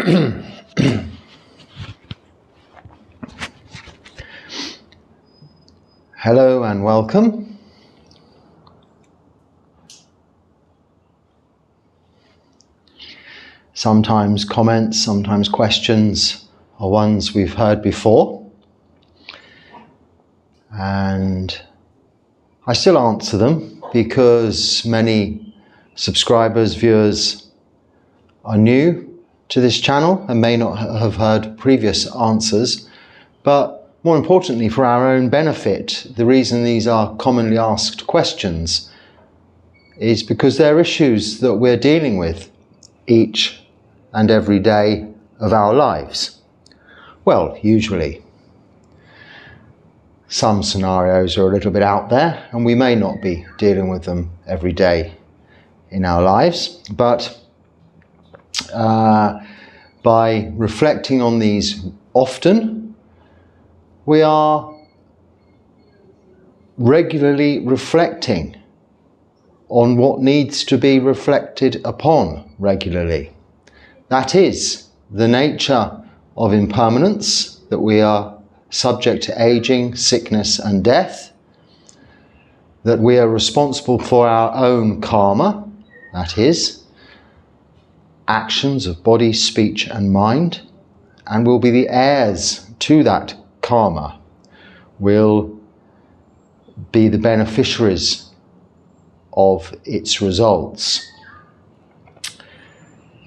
Hello and welcome. Sometimes comments, sometimes questions are ones we've heard before, and I still answer them because many subscribers, viewers are new to this channel and may not have heard previous answers, but more importantly, for our own benefit, the reason these are commonly asked questions is because they're issues that we're dealing with each and every day of our lives. Well, usually. Some scenarios are a little bit out there and we may not be dealing with them every day in our lives, but by reflecting on these often, we are regularly reflecting on what needs to be reflected upon regularly. That is the nature of impermanence, that we are subject to aging, sickness and death, that we are responsible for our own karma, that is, actions of body, speech and mind, and will be the heirs to that karma, will be the beneficiaries of its results.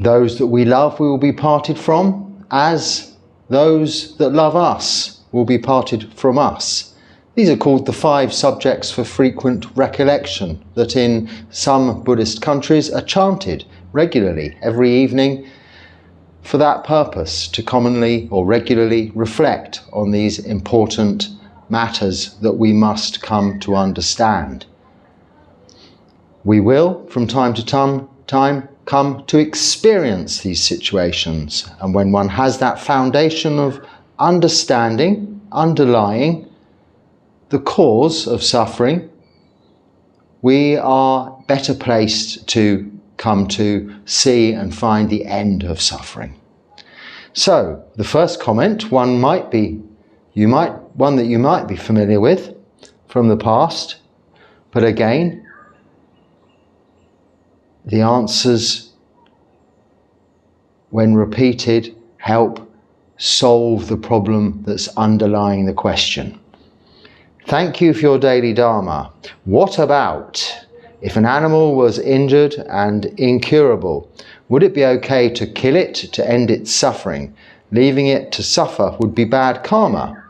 Those that we love we will be parted from, as those that love us will be parted from us. These are called the 5 subjects for frequent recollection, that in some Buddhist countries are chanted regularly every evening for that purpose, to commonly or regularly reflect on these important matters that we must come to understand. We will, from time to time, come to experience these situations, and when one has that foundation of understanding, underlying the cause of suffering, we are better placed to come to see and find the end of suffering. So, the first comment, one that you might be familiar with from the past, but again, the answers, when repeated, help solve the problem that's underlying the question. Thank you for your daily Dharma. What about if an animal was injured and incurable? Would it be okay to kill it to end its suffering? Leaving it to suffer would be bad karma? ?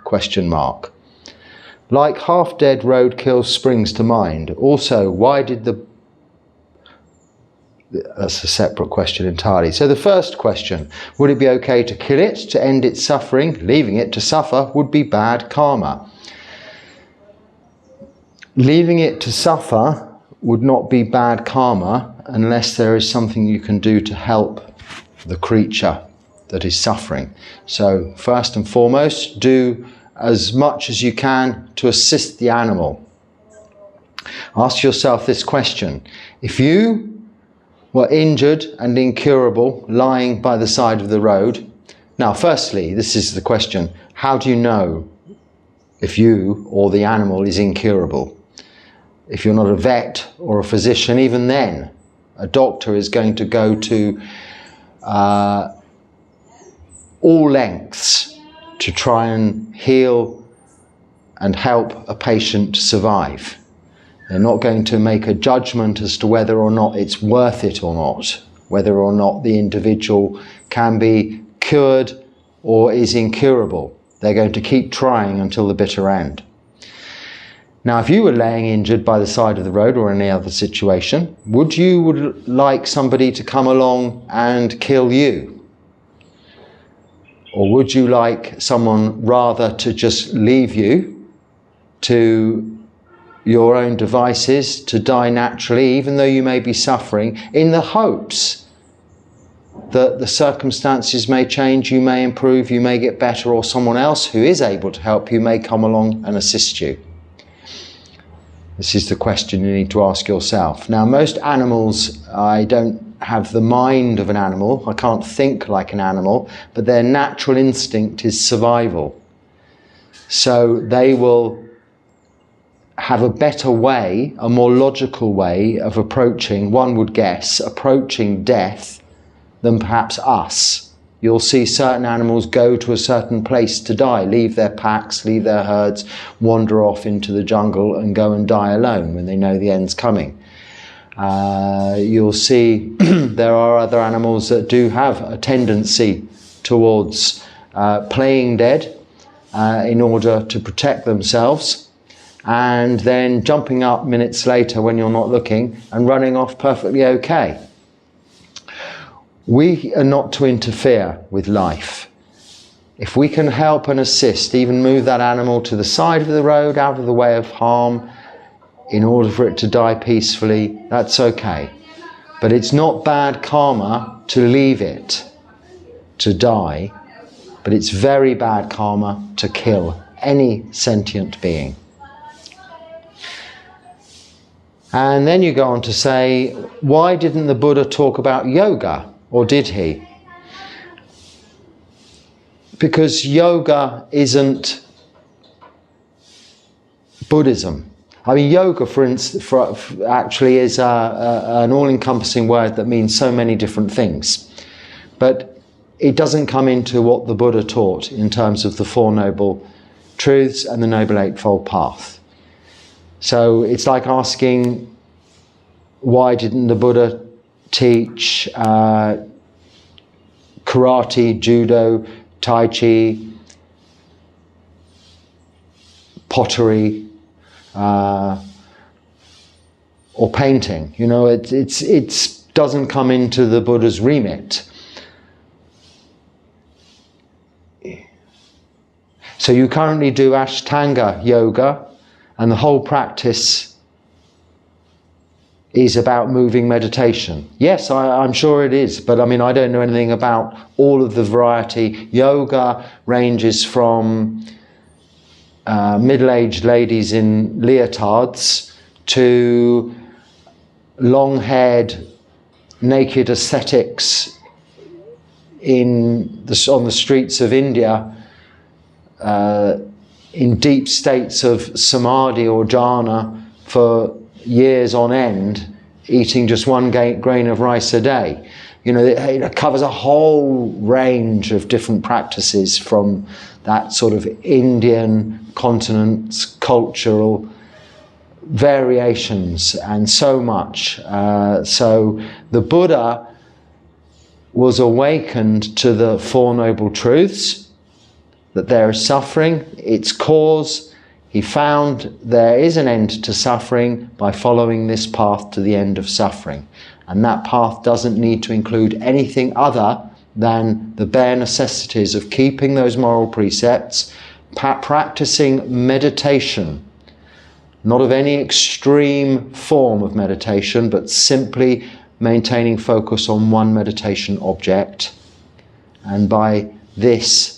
Like half-dead roadkill springs to mind. Also, why did that's a separate question entirely. So the first question, would it be okay to kill it to end its suffering? Leaving it to suffer would be bad karma. Leaving it to suffer would not be bad karma unless there is something you can do to help the creature that is suffering. So first and foremost, do as much as you can to assist the animal. Ask yourself this question: if you were injured and incurable, lying by the side of the road. Now, firstly, this is the question: how do you know if you or the animal is incurable? If you're not a vet or a physician, even then, a doctor is going to go to all lengths to try and heal and help a patient survive. They're not going to make a judgment as to whether or not it's worth it or not, whether or not the individual can be cured or is incurable. They're going to keep trying until the bitter end. Now, if you were laying injured by the side of the road or any other situation, would you like somebody to come along and kill you? Or would you like someone rather to just leave you to your own devices to die naturally, even though you may be suffering, in the hopes that the circumstances may change, you may improve, you may get better, or someone else who is able to help you may come along and assist you? This is the question you need to ask yourself. Now, most animals, I don't have the mind of an animal. I can't think like an animal, but their natural instinct is survival. So they will have a better way, a more logical way of approaching, one would guess, approaching death than perhaps us. You'll see certain animals go to a certain place to die, leave their packs, leave their herds, wander off into the jungle and go and die alone when they know the end's coming. You'll see there are other animals that do have a tendency towards playing dead in order to protect themselves, and then jumping up minutes later when you're not looking and running off perfectly okay. We are not to interfere with life. If we can help and assist, even move that animal to the side of the road, out of the way of harm, in order for it to die peacefully, that's okay. But it's not bad karma to leave it to die, but it's very bad karma to kill any sentient being. And then you go on to say, why didn't the Buddha talk about yoga? Or did he? Because yoga isn't Buddhism. I mean, yoga, for instance, actually is an all-encompassing word that means so many different things. But it doesn't come into what the Buddha taught in terms of the Four Noble Truths and the Noble Eightfold Path. So it's like asking, why didn't the Buddha teach karate, judo, Tai Chi, pottery, or painting? You know, it doesn't come into the Buddha's remit. So you currently do Ashtanga yoga, and the whole practice is about moving meditation. Yes, I'm sure it is, but I mean, I don't know anything about all of the variety. Yoga ranges from middle-aged ladies in leotards to long-haired, naked ascetics on the streets of India in deep states of samadhi or jhana for years on end, eating just one grain of rice a day. You know, it covers a whole range of different practices from that sort of Indian continent's cultural variations, and so much. So the Buddha was awakened to the Four Noble Truths, that there is suffering, its cause. He found there is an end to suffering by following this path to the end of suffering. And that path doesn't need to include anything other than the bare necessities of keeping those moral precepts, practicing meditation, not of any extreme form of meditation, but simply maintaining focus on one meditation object, and by this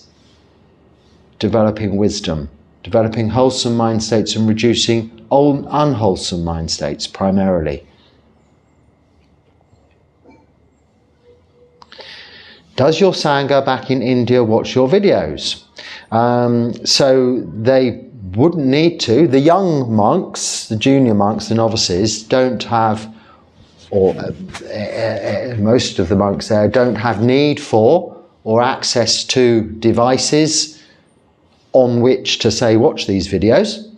developing wisdom, developing wholesome mind states and reducing unwholesome mind states primarily. Does your Sangha back in India watch your videos? So they wouldn't need to. The young monks, the junior monks, the novices don't have, or most of the monks there don't have need for or access to devices on which to say, watch these videos.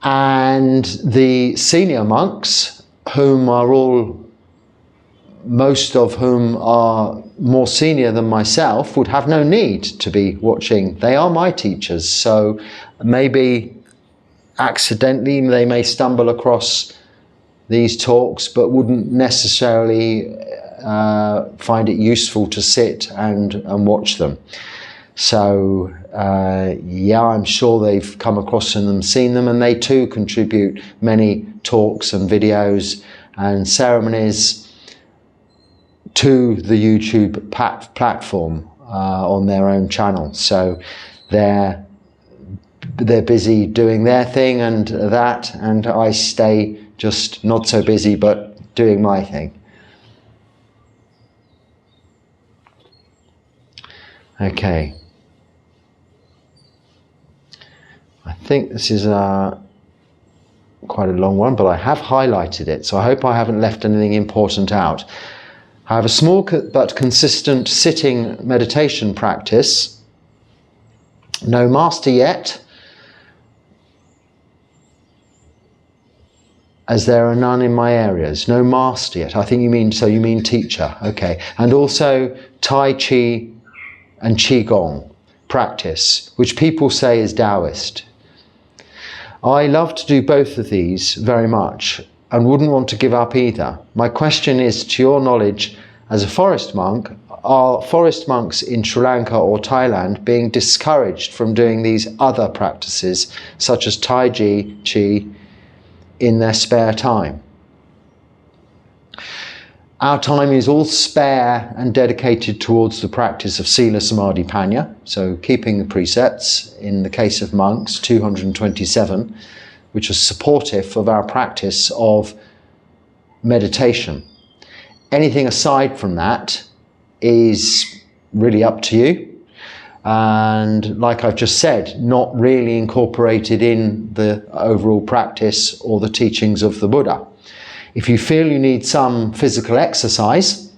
And the senior monks, most of whom are more senior than myself, would have no need to be watching. They are my teachers, so maybe accidentally they may stumble across these talks, but wouldn't necessarily find it useful to sit and watch them. So yeah, I'm sure they've come across them, seen them, and they too contribute many talks and videos and ceremonies to the YouTube platform on their own channel. So they're busy doing their thing and I stay just not so busy, but doing my thing. Okay. I think this is quite a long one, but I have highlighted it, so I hope I haven't left anything important out. I have a small but consistent sitting meditation practice. No master yet, as there are none in my areas. No master yet. I think you mean teacher. Okay. And also Tai Chi and Qigong practice, which people say is Taoist. I love to do both of these very much and wouldn't want to give up either. My question is, to your knowledge, as a forest monk, are forest monks in Sri Lanka or Thailand being discouraged from doing these other practices, such as Tai Chi, in their spare time? Our time is all spare and dedicated towards the practice of Sila Samadhi Panya, so keeping the precepts, in the case of monks, 227, which is supportive of our practice of meditation. Anything aside from that is really up to you, and like I've just said, not really incorporated in the overall practice or the teachings of the Buddha. If you feel you need some physical exercise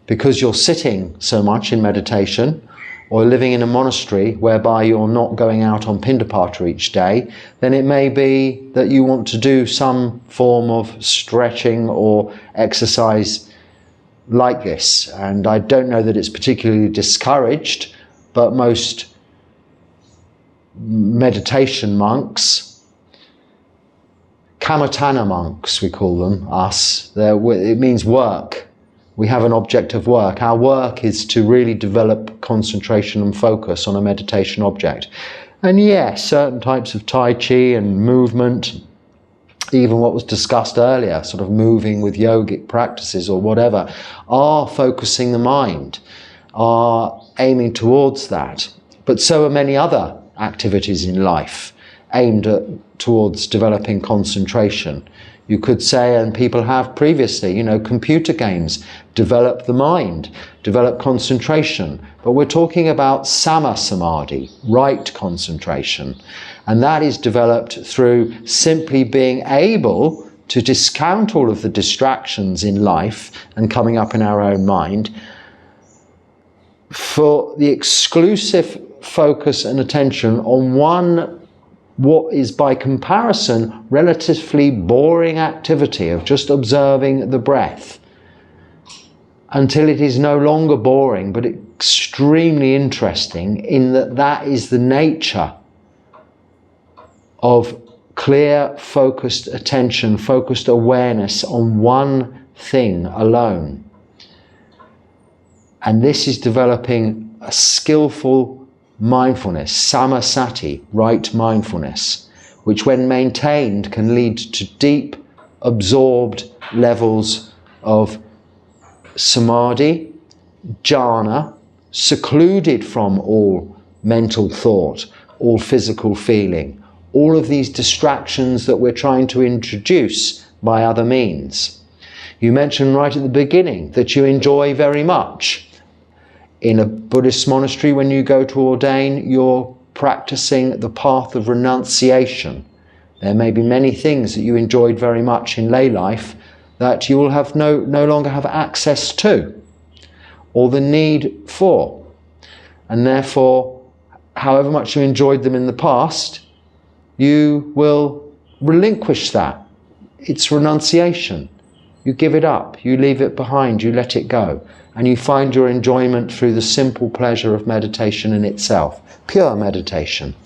because you're sitting so much in meditation, or living in a monastery whereby you're not going out on Pindapata each day, then it may be that you want to do some form of stretching or exercise like this. And I don't know that it's particularly discouraged, but most meditation monks, Kamatana monks, we call them, it means work. We have an object of work. Our work is to really develop concentration and focus on a meditation object. And yes, certain types of Tai Chi and movement, even what was discussed earlier, sort of moving with yogic practices or whatever, are focusing the mind, are aiming towards that. But so are many other activities in life aimed towards developing concentration. You could say, and people have previously, computer games develop the mind, develop concentration. But we're talking about Sama Samadhi, right concentration. And that is developed through simply being able to discount all of the distractions in life and coming up in our own mind for the exclusive focus and attention on what is by comparison relatively boring activity of just observing the breath, until it is no longer boring but extremely interesting, in that is the nature of clear, focused attention, focused awareness on one thing alone. And this is developing a skillful mindfulness, samasati, right mindfulness, which when maintained can lead to deep, absorbed levels of samadhi, jhana, secluded from all mental thought, all physical feeling, all of these distractions that we're trying to introduce by other means. You mentioned right at the beginning that you enjoy very much. In a Buddhist monastery, when you go to ordain, you're practicing the path of renunciation. There may be many things that you enjoyed very much in lay life that you will have no longer have access to or the need for. And therefore, however much you enjoyed them in the past, you will relinquish that. It's renunciation. You give it up, you leave it behind, you let it go. And you find your enjoyment through the simple pleasure of meditation in itself. Pure meditation.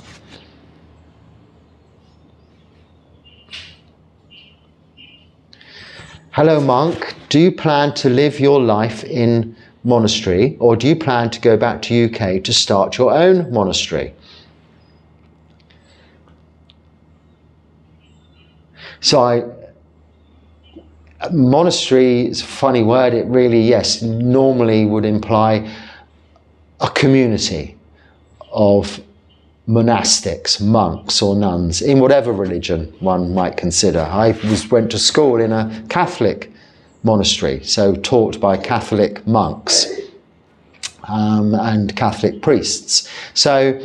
Hello monk, do you plan to live your life in monastery, or do you plan to go back to UK to start your own monastery? Monastery is a funny word. It really, yes, normally would imply a community of monastics, monks or nuns, in whatever religion one might consider. I went to school in a Catholic monastery, so taught by Catholic monks. and Catholic priests. So,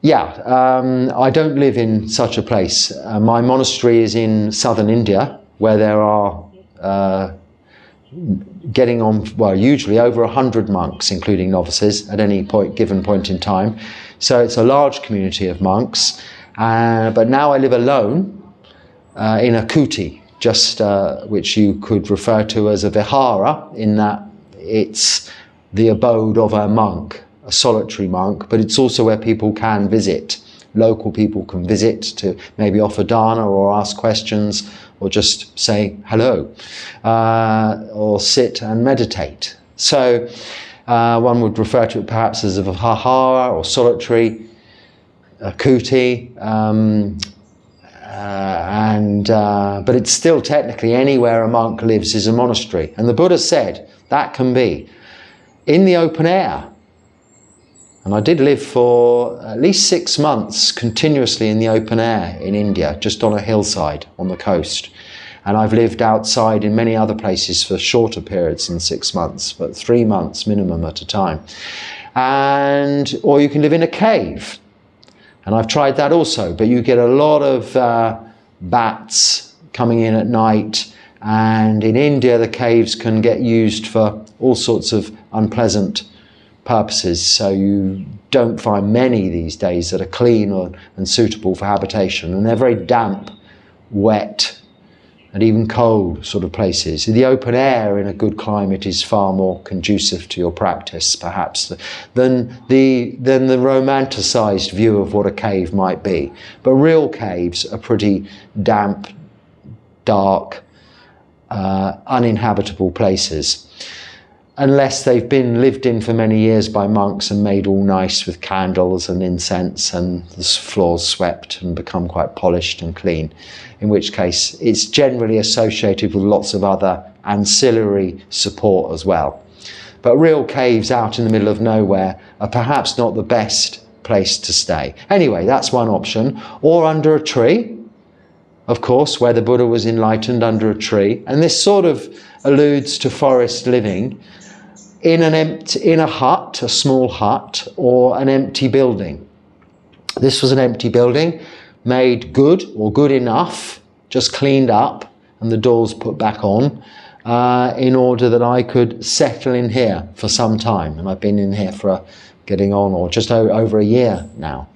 I don't live in such a place. My monastery is in southern India, where there are getting on, well, usually over 100 monks, including novices, at any given point in time. So it's a large community of monks. But now I live alone in a kuti, just which you could refer to as a vihara, in that it's the abode of a monk, a solitary monk, but it's also where people can visit. Local people can visit to maybe offer dana or ask questions or just say hello, or sit and meditate. So one would refer to it perhaps as a vihara or solitary, a kuti, but it's still technically anywhere a monk lives is a monastery. And the Buddha said that can be in the open air. And I did live for at least 6 months continuously in the open air in India, just on a hillside on the coast. And I've lived outside in many other places for shorter periods than 6 months, but 3 months minimum at a time. Or you can live in a cave. And I've tried that also, but you get a lot of bats coming in at night. And in India, the caves can get used for all sorts of unpleasant purposes, so you don't find many these days that are clean and suitable for habitation, and they're very damp, wet, and even cold sort of places. The open air in a good climate is far more conducive to your practice, perhaps, than the romanticized view of what a cave might be. But real caves are pretty damp, dark, uninhabitable places, unless they've been lived in for many years by monks and made all nice with candles and incense and the floors swept and become quite polished and clean, in which case it's generally associated with lots of other ancillary support as well. But real caves out in the middle of nowhere are perhaps not the best place to stay. Anyway, that's one option. Or under a tree, of course, where the Buddha was enlightened, under a tree. And this sort of alludes to forest living. In a hut, a small hut, or an empty building. This was an empty building, made good or good enough, just cleaned up and the doors put back on, in order that I could settle in here for some time. And I've been in here for getting on, or just over a year now.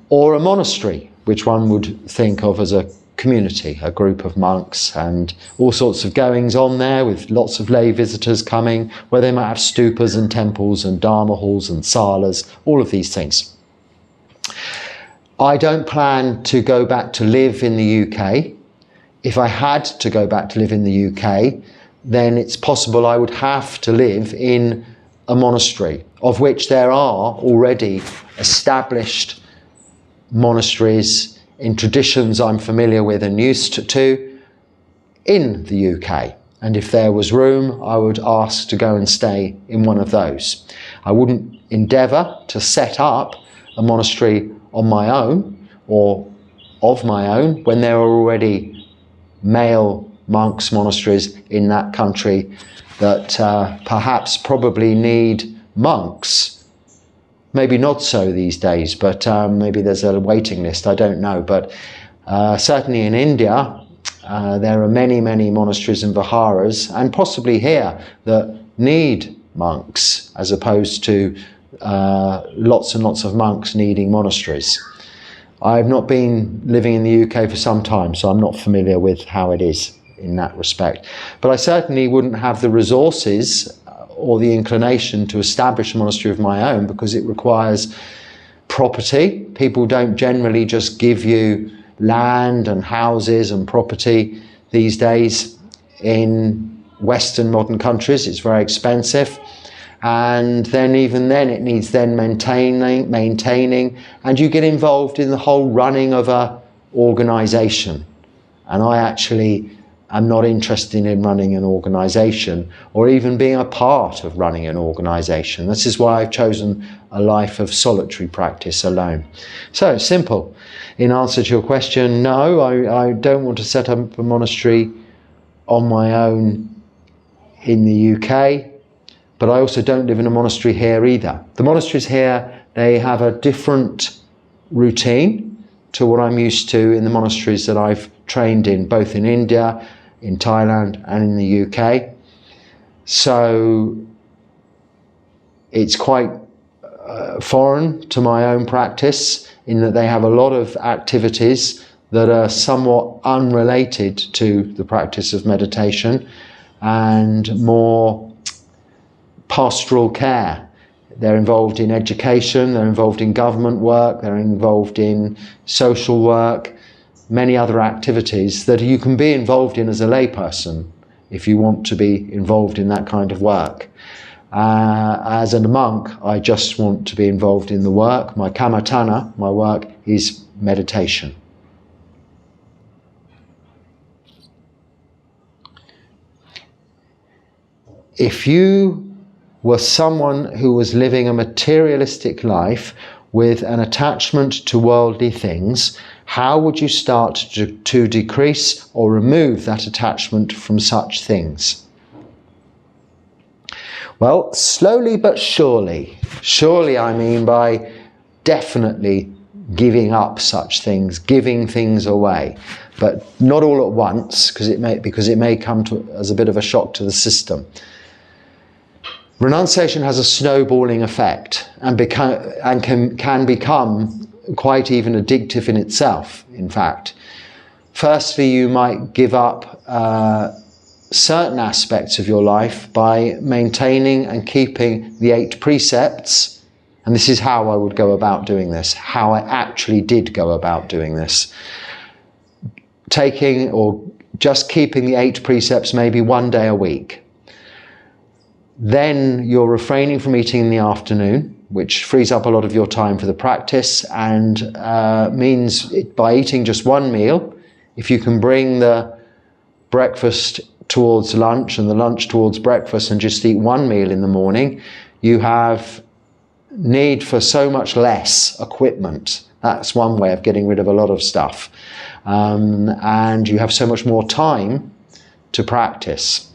Or a monastery, which one would think of as a community, a group of monks, and all sorts of goings on there with lots of lay visitors coming, where they might have stupas and temples and dharma halls and salas, all of these things. I don't plan to go back to live in the UK. If I had to go back to live in the UK, then it's possible I would have to live in a monastery, of which there are already established monasteries in traditions I'm familiar with and used to in the UK. And if there was room, I would ask to go and stay in one of those. I wouldn't endeavour to set up a monastery on my own or of my own when there are already male monks' monasteries in that country that perhaps probably need monks. Maybe not so these days, but maybe there's a waiting list, I don't know. But certainly in India, there are many, many monasteries and viharas, and possibly here, that need monks, as opposed to lots and lots of monks needing monasteries. I've not been living in the UK for some time, so I'm not familiar with how it is in that respect. But I certainly wouldn't have the resources or the inclination to establish a monastery of my own, because it requires property. People don't generally just give you land and houses and property these days. In Western modern countries, it's very expensive. And then even then it needs then maintaining, and you get involved in the whole running of a organization. And I actually I'm not interested in running an organisation or even being a part of running an organisation. This is why I've chosen a life of solitary practice alone. So, simple. In answer to your question, no, I don't want to set up a monastery on my own in the UK, but I also don't live in a monastery here either. The monasteries here, they have a different routine to what I'm used to in the monasteries that I've trained in, both in India, in Thailand and in the UK. So it's quite foreign to my own practice, in that they have a lot of activities that are somewhat unrelated to the practice of meditation and more pastoral care. They're involved in education, they're involved in government work, they're involved in social work, many other activities that you can be involved in as a layperson if you want to be involved in that kind of work. As a monk, I just want to be involved in the work. My kammatthana, my work, is meditation. If you were someone who was living a materialistic life with an attachment to worldly things, how would you start to decrease or remove that attachment from such things? Well, slowly but surely. Surely I mean by definitely giving up such things, giving things away, but not all at once, because it may come as a bit of a shock to the system. Renunciation has a snowballing effect and can become quite even addictive in itself, in fact. Firstly, you might give up certain aspects of your life by maintaining and keeping the 8 precepts. And this is how I would go about doing this, how I actually did go about doing this. Taking or just keeping the 8 precepts maybe one day a week. Then you're refraining from eating in the afternoon, which frees up a lot of your time for the practice, and means by eating just one meal, if you can bring the breakfast towards lunch and the lunch towards breakfast and just eat one meal in the morning, you have need for so much less equipment. That's one way of getting rid of a lot of stuff. And you have so much more time to practice.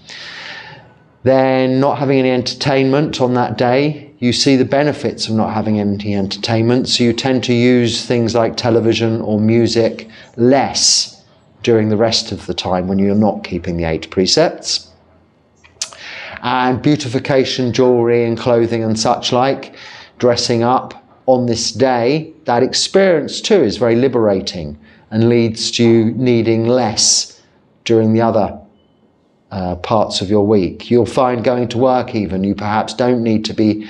Then not having any entertainment on that day, you see the benefits of not having any entertainment, so you tend to use things like television or music less during the rest of the time when you're not keeping the 8 precepts. And beautification, jewellery and clothing and such like, dressing up on this day, that experience too is very liberating and leads to you needing less during the other parts of your week. You'll find going to work even, you perhaps don't need to be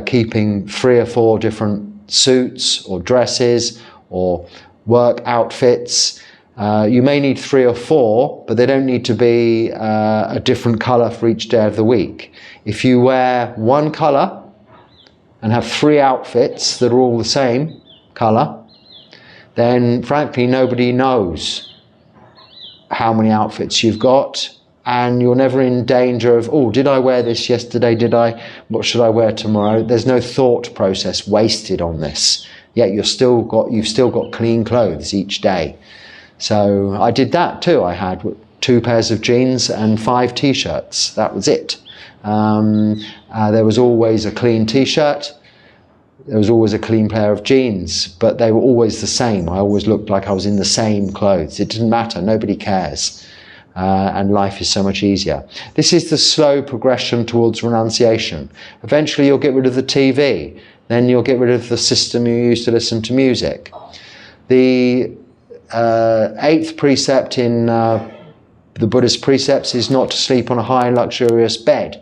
keeping 3 or 4 different suits or dresses or work outfits. You may need 3 or 4, but they don't need to be a different colour for each day of the week. If you wear one colour and have 3 outfits that are all the same colour, then frankly nobody knows how many outfits you've got, and you're never in danger of, oh, did I wear this yesterday? What should I wear tomorrow? There's no thought process wasted on this. Yet you've still got clean clothes each day. So I did that too. I had 2 pairs of jeans and 5 t-shirts. That was it. There was always a clean t-shirt. There was always a clean pair of jeans, but they were always the same. I always looked like I was in the same clothes. It didn't matter. Nobody cares. And life is so much easier. This is the slow progression towards renunciation. Eventually you'll get rid of the TV. Then you'll get rid of the system you use to listen to music. The 8th precept in the Buddhist precepts is not to sleep on a high luxurious bed.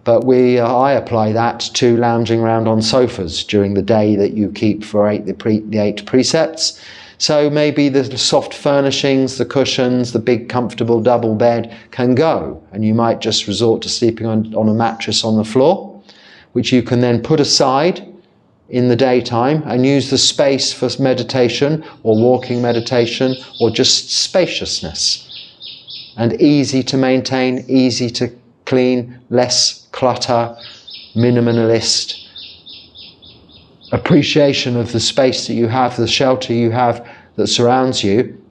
But I apply that to lounging around on sofas during the day that you keep for the 8 precepts. So maybe the soft furnishings, the cushions, the big comfortable double bed can go, and you might just resort to sleeping on a mattress on the floor, which you can then put aside in the daytime and use the space for meditation or walking meditation or just spaciousness. And easy to maintain, easy to clean, less clutter, minimalist. Appreciation of the space that you have, the shelter you have that surrounds you,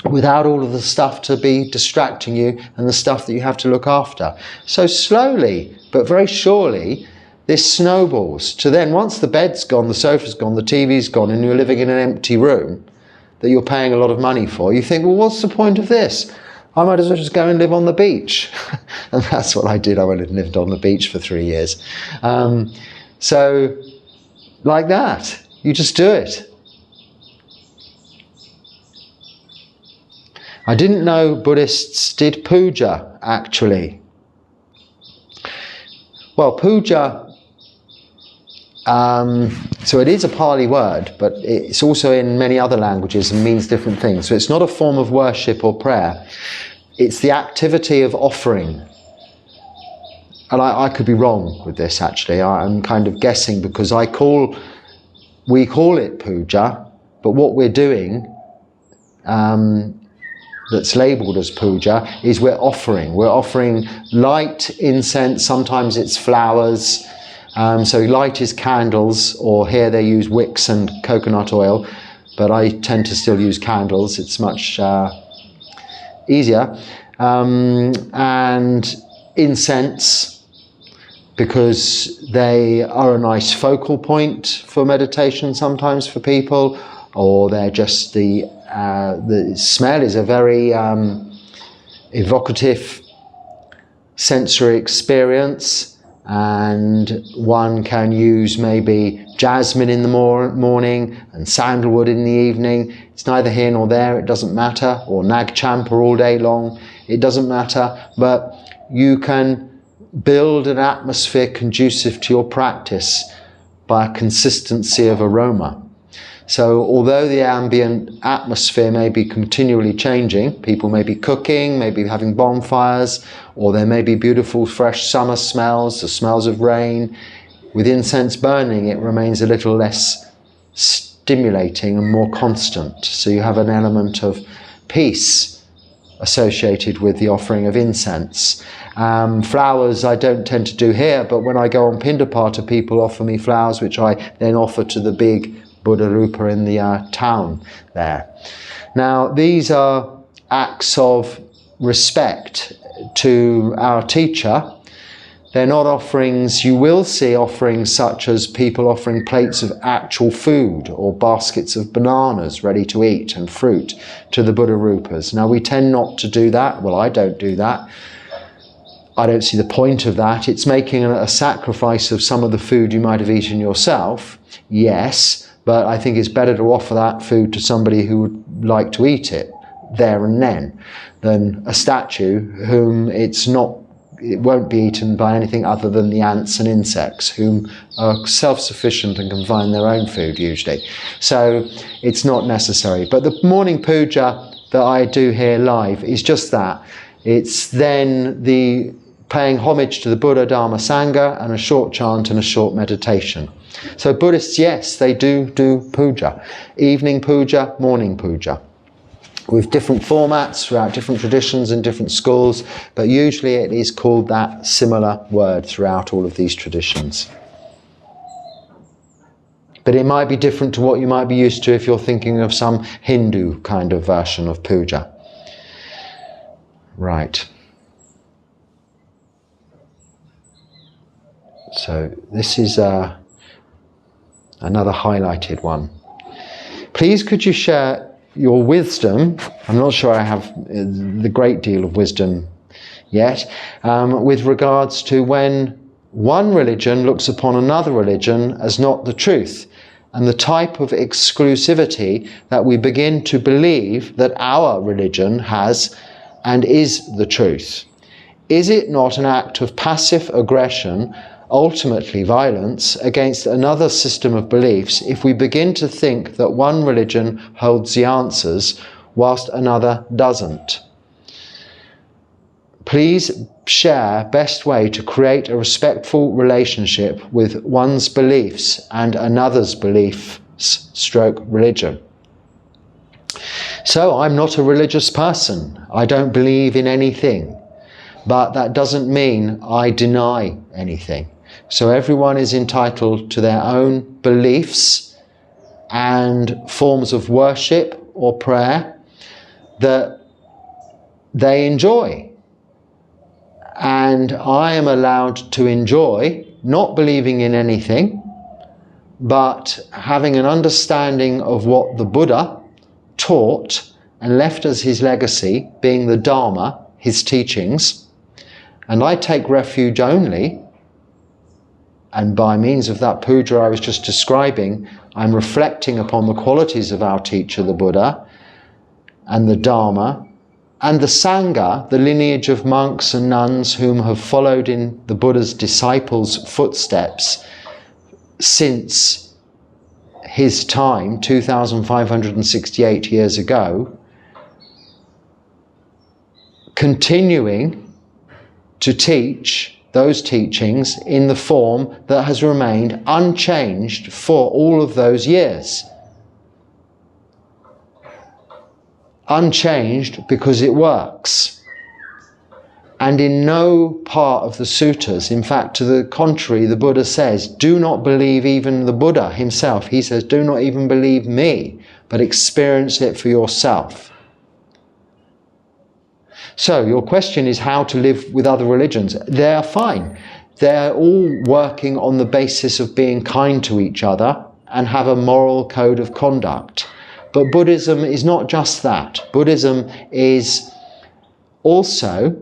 without all of the stuff to be distracting you and the stuff that you have to look after. So slowly, but very surely, this snowballs to then, once the bed's gone, the sofa's gone, the TV's gone, and you're living in an empty room that you're paying a lot of money for, you think, well, what's the point of this? I might as well just go and live on the beach. And that's what I did. I went and lived on the beach for 3 years. So, like that, you just do it. I didn't know Buddhists did puja, actually. Well, puja, so it is a Pali word, but it's also in many other languages and means different things. So it's not a form of worship or prayer. It's the activity of offering. And I could be wrong with this, actually. I'm kind of guessing because we call it puja, but what we're doing that's labelled as puja is we're offering. We're offering light, incense, sometimes it's flowers. So light is candles, or here they use wicks and coconut oil, but I tend to still use candles. It's much easier. And incense, because they are a nice focal point for meditation sometimes for people, or they're just the smell is a very evocative sensory experience. And one can use maybe jasmine in the morning and sandalwood in the evening. It's neither here nor there, it doesn't matter. Or nag champa all day long, it doesn't matter. But you can build an atmosphere conducive to your practice by a consistency of aroma. So although the ambient atmosphere may be continually changing, people may be cooking, maybe having bonfires, or there may be beautiful fresh summer smells, the smells of rain, with incense burning it remains a little less stimulating and more constant. So you have an element of peace associated with the offering of incense. Flowers I don't tend to do here, but when I go on Pindapata, people offer me flowers which I then offer to the big Buddha Rupa in the town there. Now these are acts of respect to our teacher. They're not offerings. You will see offerings such as people offering plates of actual food or baskets of bananas ready to eat and fruit to the Buddha Rupas. Now we tend not to do that. Well, I don't do that. I don't see the point of that. It's making a sacrifice of some of the food you might have eaten yourself, yes, but I think it's better to offer that food to somebody who would like to eat it there and then than a statue whom it won't be eaten by anything other than the ants and insects, whom are self-sufficient and can find their own food usually. So it's not necessary. But the morning puja that I do here live is just that. It's then the paying homage to the Buddha, Dharma, Sangha, and a short chant and a short meditation. So Buddhists, yes, they do puja. Evening puja, morning puja. With different formats throughout different traditions and different schools, but usually it is called that similar word throughout all of these traditions. But it might be different to what you might be used to if you're thinking of some Hindu kind of version of puja. Right. So this is another highlighted one. Please could you share your wisdom, I'm not sure I have the great deal of wisdom yet, with regards to when one religion looks upon another religion as not the truth, and the type of exclusivity that we begin to believe that our religion has and is the truth. Is it not an act of passive aggression, ultimately violence, against another system of beliefs if we begin to think that one religion holds the answers whilst another doesn't? Please share best way to create a respectful relationship with one's beliefs and another's beliefs/religion. So I'm not a religious person. I don't believe in anything, but that doesn't mean I deny anything. So everyone is entitled to their own beliefs and forms of worship or prayer, that they enjoy. And I am allowed to enjoy not believing in anything, but having an understanding of what the Buddha taught and left as his legacy, being the Dharma, his teachings. And I take refuge only, and by means of that puja I was just describing, I'm reflecting upon the qualities of our teacher, the Buddha, and the Dharma, and the Sangha, the lineage of monks and nuns whom have followed in the Buddha's disciples' footsteps since his time, 2,568 years ago, continuing to teach those teachings in the form that has remained unchanged for all of those years. Unchanged because it works. And in no part of the suttas, in fact, to the contrary, the Buddha says, do not believe even the Buddha himself. He says, do not even believe me, but experience it for yourself. So your question is how to live with other religions. They are fine. They're all working on the basis of being kind to each other and have a moral code of conduct. But Buddhism is not just that. Buddhism is also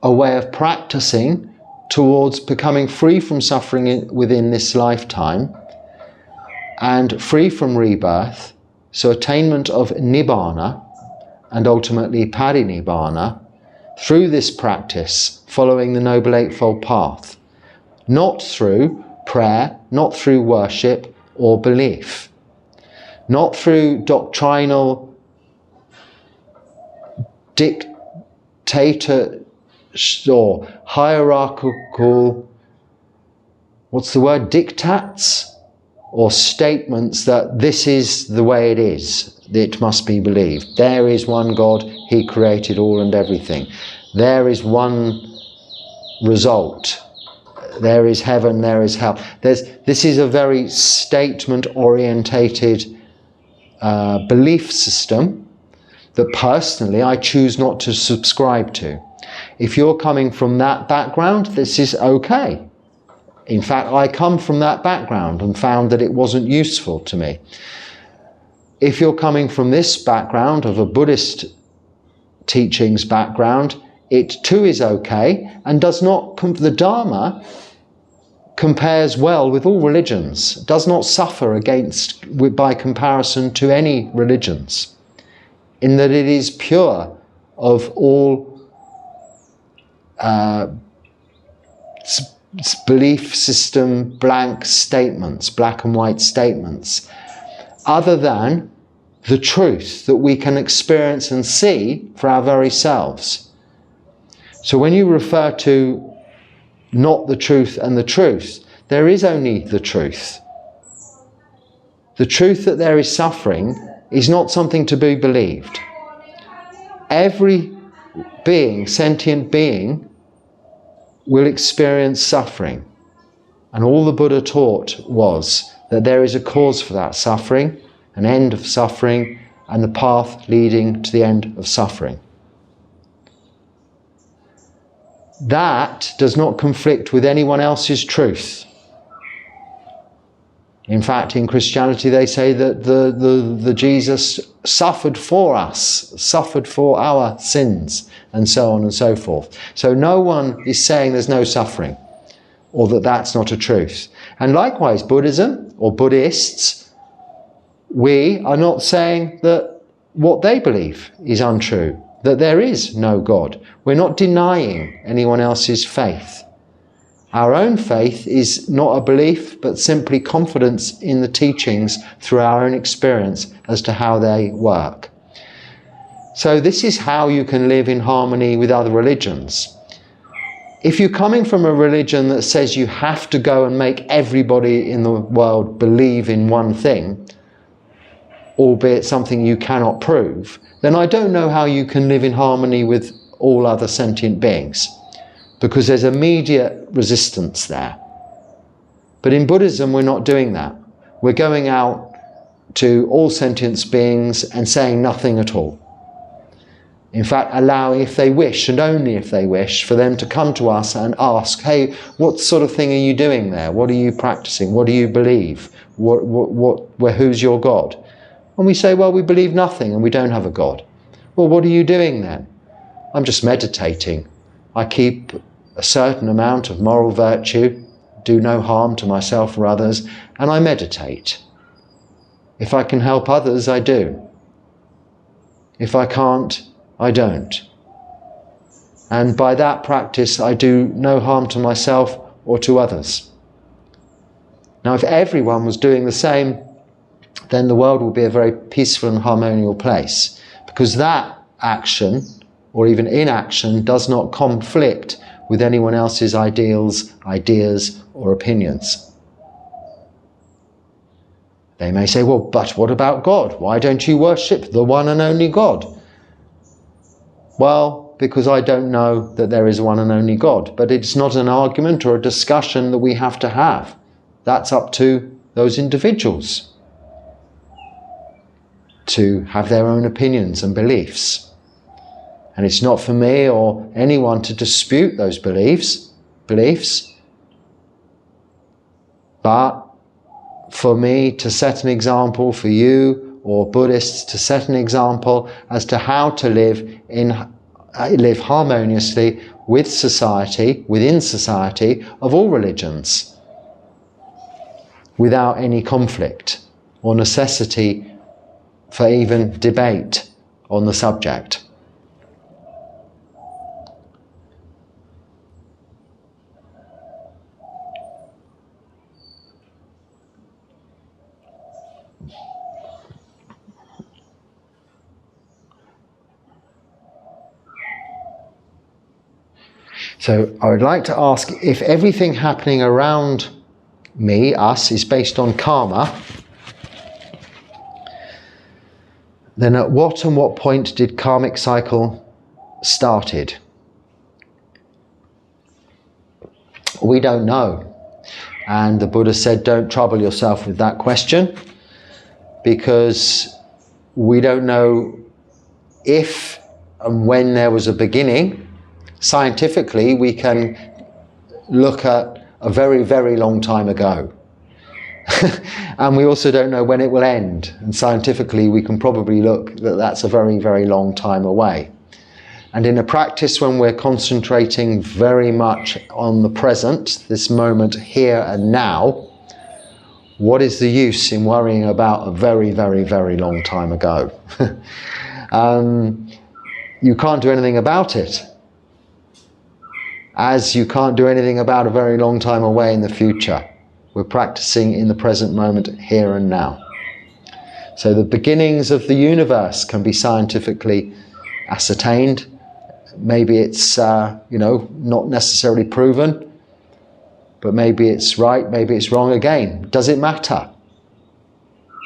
a way of practicing towards becoming free from suffering within this lifetime and free from rebirth, so attainment of NIBBＡNA and ultimately Parinibbana through this practice, following the Noble Eightfold Path, not through prayer, not through worship or belief. Not through doctrinal dictator or hierarchical, diktats or statements that this is the way it is, it must be believed. There is one God, he created all and everything. There is one result. There is heaven, there is hell. This is a very statement-orientated belief system that personally I choose not to subscribe to. If you're coming from that background, this is okay. In fact, I come from that background and found that it wasn't useful to me. If you're coming from this background of a Buddhist teachings background, it too is okay and does not, the Dharma compares well with all religions, does not suffer by comparison to any religions, in that it is pure of all belief system blank statements, black and white statements, other than the truth that we can experience and see for our very selves. So when you refer to not the truth and the truth, there is only the truth. The truth that there is suffering is not something to be believed. Every being, sentient being, will experience suffering. And all the Buddha taught was that there is a cause for that suffering, an end of suffering, and the path leading to the end of suffering. That does not conflict with anyone else's truth. In fact, in Christianity they say that the Jesus suffered for us, suffered for our sins, and so on and so forth. So no one is saying there's no suffering, or that that's not a truth. And likewise, Buddhism, or Buddhists, we are not saying that what they believe is untrue, that there is no God. We're not denying anyone else's faith. Our own faith is not a belief, but simply confidence in the teachings through our own experience as to how they work. So this is how you can live in harmony with other religions. If you're coming from a religion that says you have to go and make everybody in the world believe in one thing, albeit something you cannot prove, then I don't know how you can live in harmony with all other sentient beings, because there's immediate resistance there. But in Buddhism, we're not doing that. We're going out to all sentient beings and saying nothing at all. In fact, allowing, if they wish, and only if they wish, for them to come to us and ask, hey, what sort of thing are you doing there? What are you practicing? What do you believe? Who's your God? And we say, well, we believe nothing and we don't have a God. Well, what are you doing then? I'm just meditating. I keep a certain amount of moral virtue, do no harm to myself or others, and I meditate. If I can help others, I do. If I can't, I don't. And by that practice, I do no harm to myself or to others. Now, if everyone was doing the same, then the world would be a very peaceful and harmonious place, because that action, or even inaction, does not conflict with anyone else's ideals, ideas, or opinions. They may say, well, but what about God? Why don't you worship the one and only God? Well, because I don't know that there is one and only God. But it's not an argument or a discussion that we have to have. That's up to those individuals to have their own opinions and beliefs. And it's not for me or anyone to dispute those beliefs, but for me to set an example, for you or Buddhists to set an example as to how to live harmoniously with society, within society of all religions, without any conflict or necessity for even debate on the subject. So I would like to ask, if everything happening around me, us, is based on karma, then at what and what point did karmic cycle started? We don't know. And the Buddha said, don't trouble yourself with that question, because we don't know if and when there was a beginning. Scientifically, we can look at a very, very long time ago. And we also don't know when it will end. And scientifically, we can probably look that that's a very, very long time away. And in a practice when we're concentrating very much on the present, this moment here and now, what is the use in worrying about a very, very, very long time ago? You can't do anything about it, as you can't do anything about a very long time away in the future. We're practicing in the present moment, here and now. So the beginnings of the universe can be scientifically ascertained. Maybe it's, not necessarily proven, but maybe it's right, maybe it's wrong again. Does it matter?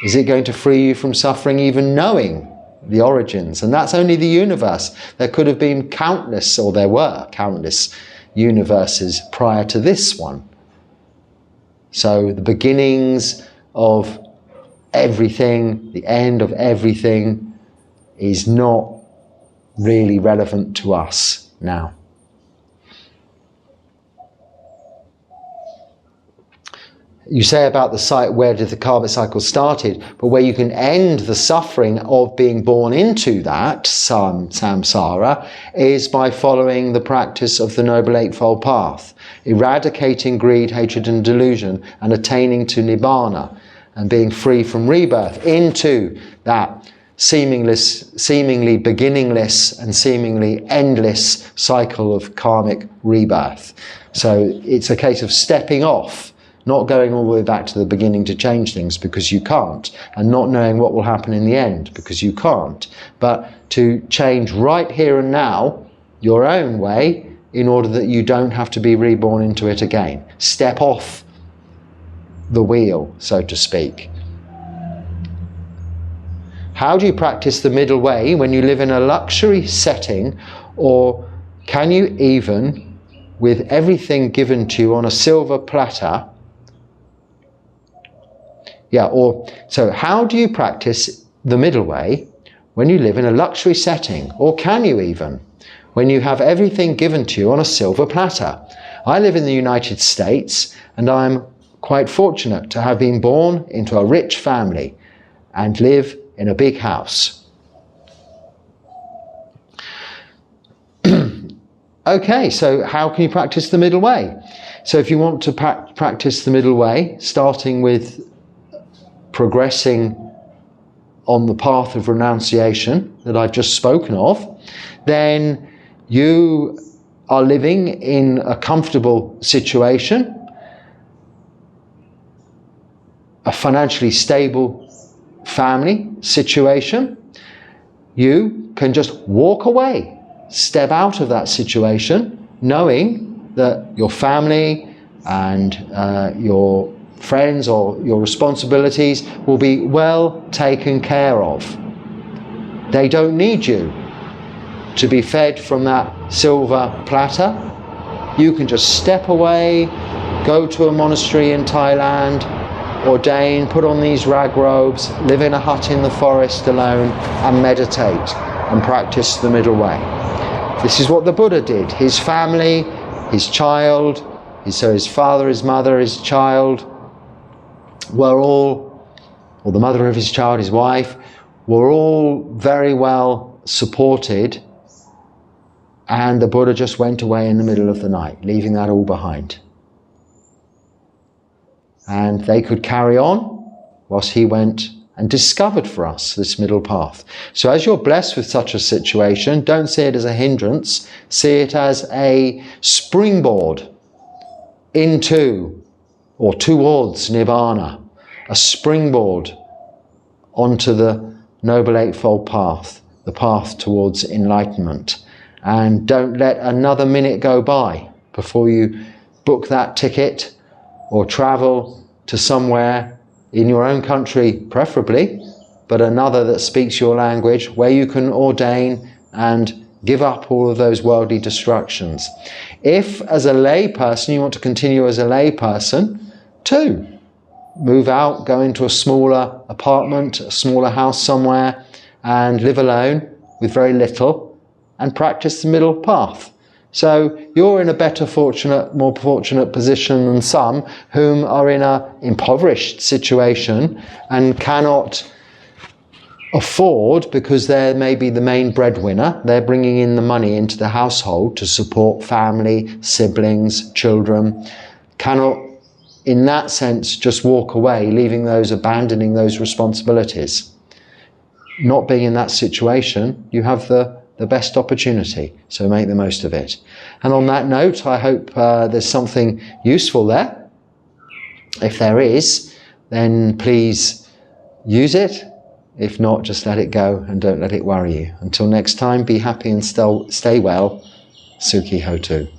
Is it going to free you from suffering even knowing the origins? And that's only the universe. There could have been countless, or there were countless universes prior to this one. So the beginnings of everything, the end of everything, is not really relevant to us now. You say about the site, where did the karmic cycle started, but where you can end the suffering of being born into that samsara is by following the practice of the Noble Eightfold Path, eradicating greed, hatred and delusion, and attaining to NIBBÄNA, and being free from rebirth into that seemingly beginningless and seemingly endless cycle of karmic rebirth. So it's a case of stepping off, not going all the way back to the beginning to change things, because you can't, and not knowing what will happen in the end, because you can't, but to change right here and now your own way in order that you don't have to be reborn into it again. Step off the wheel, so to speak. How do you practice the middle way when you live in a luxury setting, or can you even, with everything given to you on a silver platter, so how do you practice the middle way when you live in a luxury setting? Or can you even? When you have everything given to you on a silver platter? I live in the United States, and I'm quite fortunate to have been born into a rich family and live in a big house. Okay, so how can you practice the middle way? So if you want to practice the middle way, starting with progressing on the path of renunciation that I've just spoken of, then you are living in a comfortable situation, a financially stable family situation. You can just walk away, step out of that situation, knowing that your family and your friends or your responsibilities will be well taken care of. They don't need you to be fed from that silver platter. You can just step away, go to a monastery in Thailand, ordain, put on these rag robes, live in a hut in the forest alone, and meditate and practice the middle way. This is what the Buddha did. His family, his child, his father, his mother, his child, were all, or the mother of his child, his wife, were all very well supported, and the Buddha just went away in the middle of the night, leaving that all behind. And they could carry on whilst he went and discovered for us this middle path. So as you're blessed with such a situation, don't see it as a hindrance, see it as a springboard into or towards Nibbana, a springboard onto the Noble Eightfold Path, the path towards enlightenment. And don't let another minute go by before you book that ticket or travel to somewhere in your own country, preferably, but another that speaks your language, where you can ordain and give up all of those worldly distractions. If, as a lay person, you want to continue as a lay person, too, move out, go into a smaller apartment, a smaller house somewhere, and live alone with very little, and practice the middle path. So you're in a more fortunate position than some whom are in an impoverished situation and cannot afford, because they're maybe the main breadwinner, they're bringing in the money into the household to support family, siblings, children, cannot in that sense just walk away, abandoning those responsibilities. Not being in that situation, you have the best opportunity, so make the most of it. And on that note, I hope there's something useful there. If there is, then please use it. If not, just let it go and don't let it worry you. Until next time, be happy and stay well. Sukhi Hotu.